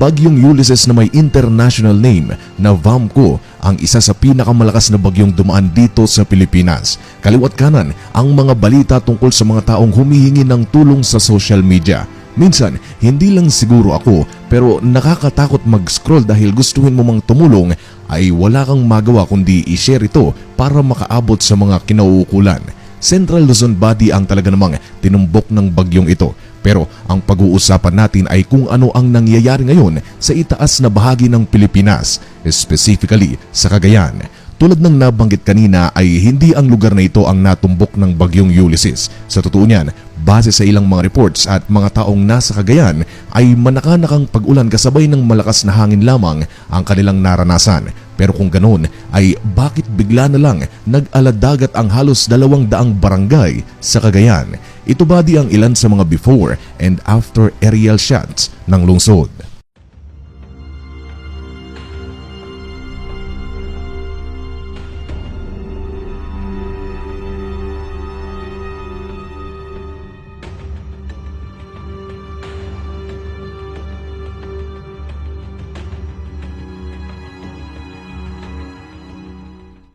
Bagyong Ulysses na may international name na VAMCO ang isa sa pinakamalakas na bagyong dumaan dito sa Pilipinas. Kaliwat kanan ang mga balita tungkol sa mga taong humihingi ng tulong sa social media. Minsan, hindi lang siguro ako pero nakakatakot mag-scroll dahil gustuhin mo mang tumulong ay wala kang magawa kundi i-share ito para makaabot sa mga kinauukulan. Central Luzon Body ang talaga namang tinumbok ng bagyong ito. Pero ang pag-uusapan natin ay kung ano ang nangyayari ngayon sa itaas na bahagi ng Pilipinas, specifically sa Cagayan. Tulad ng nabanggit kanina ay hindi ang lugar na ito ang natumbok ng bagyong Ulysses. Sa totoo niyan, base sa ilang mga reports at mga taong nasa Cagayan ay manakanakang pag-ulan kasabay ng malakas na hangin lamang ang kanilang naranasan. Pero kung ganoon ay bakit bigla na lang nag-aladagat ang halos 200 barangay sa Cagayan? Ito ba di ang ilan sa mga before and after aerial shots ng lungsod?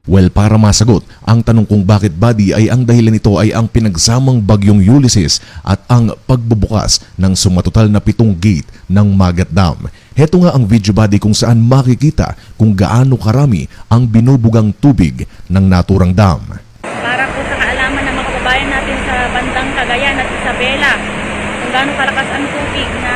Well, para masagot ang tanong kung bakit body ay ang dahilan nito ay ang pinagsamang bagyong Ulysses at ang pagbubukas ng sumatotal na 7 gate ng Magat Dam. Heto nga ang video body kung saan makikita kung gaano karami ang binubugang tubig ng naturang dam. Para po sa kaalaman ng mga kababayan natin sa bandang Cagayan at Isabela, kung gaano kalakas ang tubig na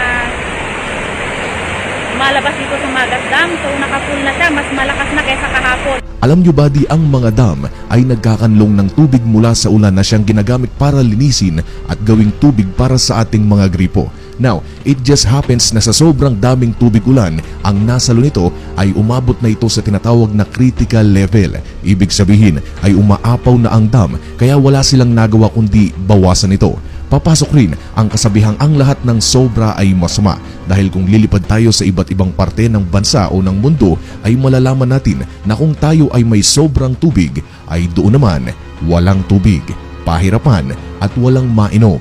malabas dito sa Magat Dam. So nakapull na siya, mas malakas na kaysa kahapon. Alam nyo ba di ang mga dam ay nagkakanlong ng tubig mula sa ulan na siyang ginagamit para linisin at gawing tubig para sa ating mga gripo. Now, it just happens na sa sobrang daming tubig ulan, ang nasalo nito ay umabot na ito sa tinatawag na critical level. Ibig sabihin ay umaapaw na ang dam kaya wala silang nagawa kundi bawasan ito. Papasok rin ang kasabihang ang lahat ng sobra ay masama dahil kung lilipad tayo sa iba't ibang parte ng bansa o ng mundo ay malalaman natin na kung tayo ay may sobrang tubig ay doon naman walang tubig, pahirapan at walang mainom.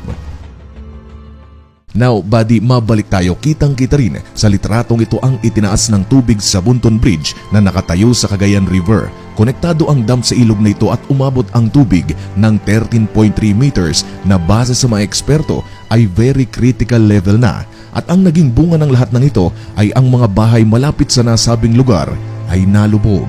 Now, buddy, mabalik tayo. Kitang-kita rin sa litratong ito ang itinaas ng tubig sa Bunton Bridge na nakatayo sa Cagayan River. Konektado ang dam sa ilog na ito at umabot ang tubig ng 13.3 meters na base sa mga eksperto ay very critical level na. At ang naging bunga ng lahat ng ito ay ang mga bahay malapit sa nasabing lugar ay nalubog.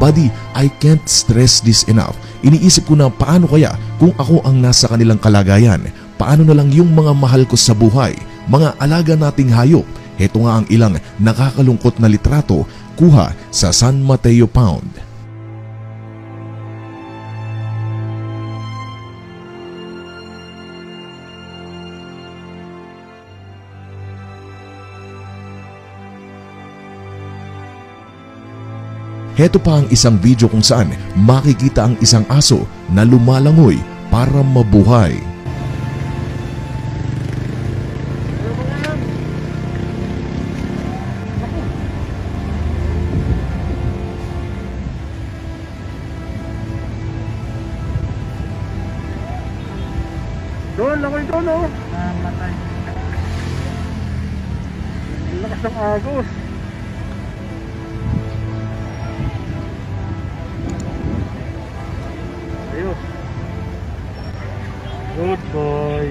Buddy, I can't stress this enough. Iniisip ko na paano kaya kung ako ang nasa kanilang kalagayan. Paano na lang yung mga mahal ko sa buhay, mga alaga nating hayop? Heto nga ang ilang nakakalungkot na litrato kuha sa San Mateo Pound. Heto pa ang isang video kung saan makikita ang isang aso na lumalangoy para mabuhay. Doon, langoy doon, oh. Namatay. Ang lakas ng agos. Ayos. Good boy.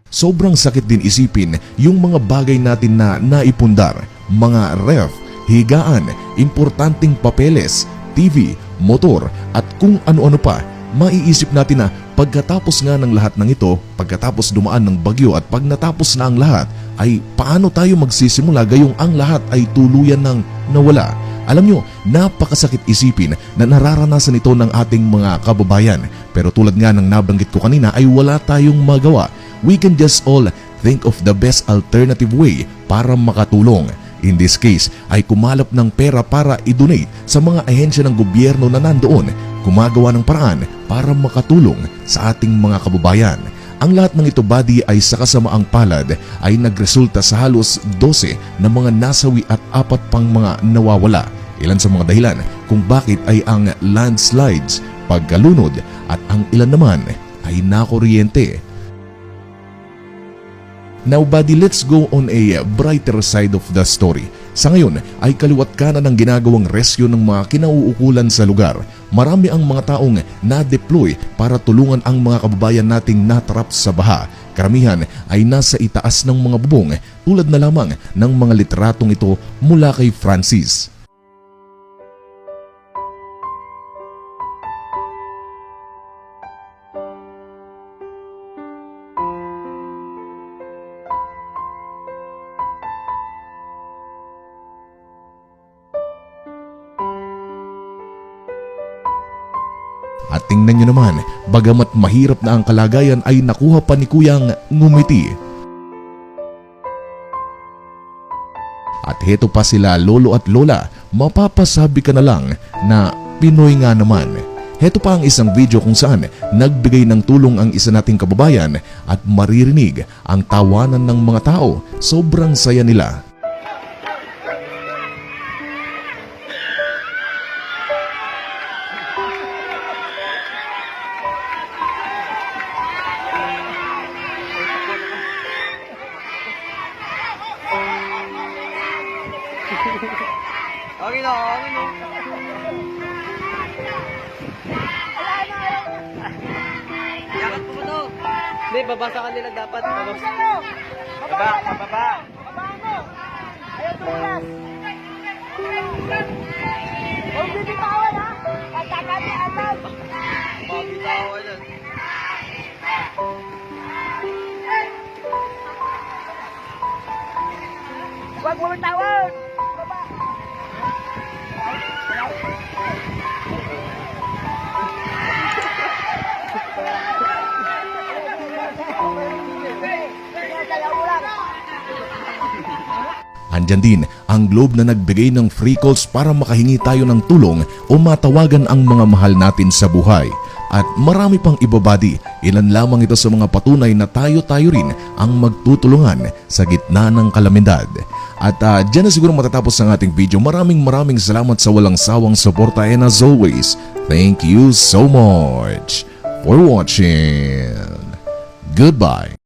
Sobrang sakit din isipin yung mga bagay natin na naipundar, mga ref, higaan, importanteng papeles, TV, motor at kung ano-ano pa. Maiisip natin na pagkatapos nga ng lahat ng ito, pagkatapos dumaan ng bagyo at pag natapos na ang lahat, ay paano tayo magsisimula gayong ang lahat ay tuluyan ng nawala? Alam nyo, napakasakit isipin na nararanasan ito ng ating mga kababayan. Pero tulad nga ng nabanggit ko kanina ay wala tayong magawa. We can just all think of the best alternative way para makatulong. In this case ay kumalap ng pera para i-donate sa mga ahensya ng gobyerno na nandoon, gumagawa ng paraan para makatulong sa ating mga kababayan. Ang lahat ng ito, buddy, ay sa kasamaang palad ay nagresulta sa halos 12 na mga nasawi at 4 pang mga nawawala. Ilan sa mga dahilan kung bakit ay ang landslides, pagkalunod at ang ilan naman ay nakuryente. Now buddy, let's go on a brighter side of the story. Sa ngayon ay kaliwat kanan ang ginagawang rescue ng mga kinauukulan sa lugar. Marami ang mga taong na-deploy para tulungan ang mga kababayan nating natrap sa baha. Karamihan ay nasa itaas ng mga bubong tulad na lamang ng mga litratong ito mula kay Francis. At tingnan nyo naman, bagamat mahirap na ang kalagayan ay nakuha pa ni Kuyang ngumiti. At heto pa sila lolo at lola, mapapasabi ka na lang na Pinoy nga naman. Heto pa ang isang video kung saan nagbigay ng tulong ang isa nating kababayan at maririnig ang tawanan ng mga tao. Sobrang saya nila. Okay na, okay na. Yakap mo to. Hindi, babasa ka nila dapat. Baba, baba. Ayaw tulas. Huwag bibitawan ha. Pagkakami atas. Mabitaw ka dyan. Huwag mo bitawan. Baba. Andyan din ang Globe na nagbigay ng free calls para makahingi tayo ng tulong o matawagan ang mga mahal natin sa buhay. At marami pang iba buddy, ilan lamang ito sa mga patunay na tayo-tayo rin ang magtutulungan sa gitna ng kalamidad. At dyan na siguro matatapos ang ating video. Maraming salamat sa walang sawang suporta, and as always, thank you so much for watching. Goodbye.